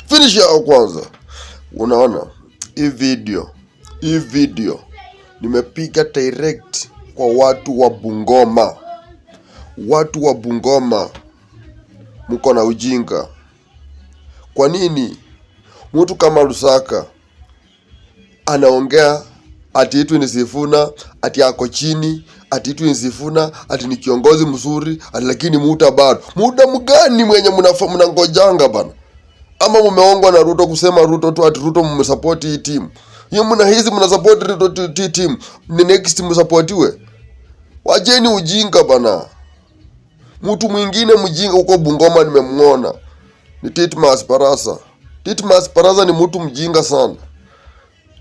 Finish yao kwanza. Unaona hii video nimepiga direct kwa watu wa Bungoma. Watu wa Bungoma mko na ujinga. Kwa nini mtu kama Lusaka anaongea ati itu ni Sifuna, ati ako chini, ati itu ni Sifuna, ati ni kiongozi mzuri, ati lakini muda bado. Muda mgani mwenye mnangojanga bana? Ama mumeongwa na Ruto kusema Ruto tu ati Ruto mmesupport hii team. Hiyo mnahisi mnasupport Ruto team, ni next msupportiwe. Wajeni ujinga bana. Mtu mwingine mjinga huko Bungoma nimemuona ni Titmas Barasa. Titmas Barasa ni mtu mjinga sana.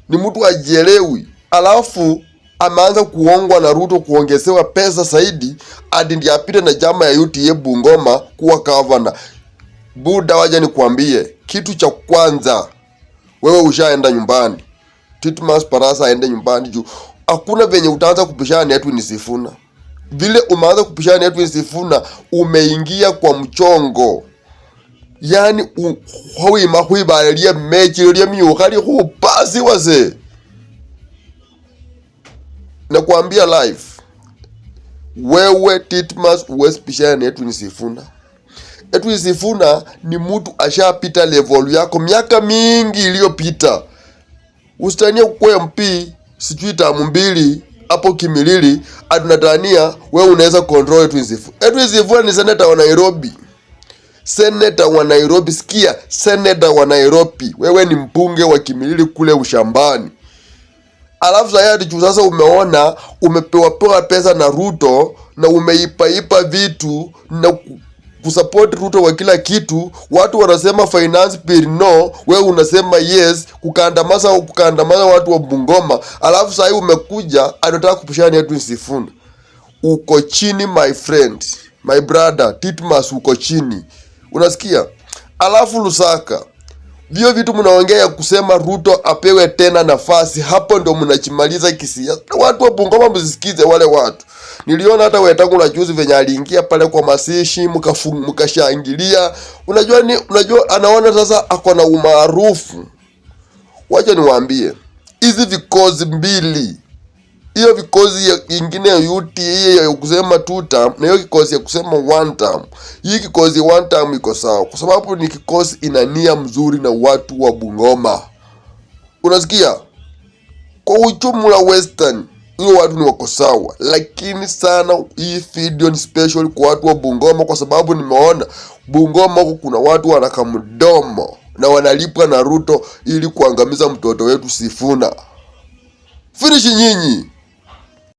Ni mtu ajielewi. Alafu ameanza kuongwa na Ruto kuongezewa pesa zaidi hadi ndiye apite na chama ya UTA Bungoma kuwa governor. Buda, waje nikwambie kitu cha kwanza, wewe ushaenda nyumbani. Titmas Barasa aende nyumbani juu hakuna venye utaanza kupishana na Edwin Sifuna. Vile umeanza kupishana na Edwin Sifuna umeingia kwa mchongo. Yani hui balelia mechi ile miukali hupasi wase. Na kuambia live, wewe Titmas uwezi pishana na Edwin Sifuna. Edwin Sifuna ni mtu ashapita level yako miaka mingi iliyopita. Usitania kwa MP sijui tamu mbili hapo Kimilili atunatania wewe unaweza control Edwin Sifuna. Edwin Sifuna ni senator wa Nairobi. Senator wa Nairobi, sikia, senator wa Nairobi. Wewe ni mbunge wa Kimilili kule ushambani. Alafu sasa umeona umepewa pesa na Ruto na umeipa vitu na kusupport Ruto wa kila kitu. Watu wanasema finance bill no, wewe unasema yes, kukandamaza watu wa Bungoma. Alafu sasa umekuja anataka kupishana na Edwin Sifuna. Uko chini my friend, my brother Titmas, uko chini. Unasikia? Alafu Lusaka, vio vitu mnaongea kusema Ruto apewe tena nafasi, hapo ndo mnachimaliza kisiasa. Watu wa Bungoma msisikize wale watu. Niliona hata Wetangula na juzi venye aliingia pale kwa masishi mkashangilia. Unajua anaona sasa ako na umaarufu. Wacha niwaambie, hizi vikozi mbili, hiyo vikozi ingine UTA ya kusema 2 term na hiyo kikozi ya kusema 1 term. Hii kikozi 1 term iko sawa kwa sababu ni kikozi ina nia mzuri na watu wa Bungoma. Unasikia? Kwa ujumla Western hiyo watu ni wako sawa, lakini sana hii video ni special kwa watu wa Bungoma kwa sababu nimeona Bungoma huko kuna watu wanakamdomo na wanalipwa na Ruto ili kuangamiza mtoto wetu Sifuna. Finish nyinyi.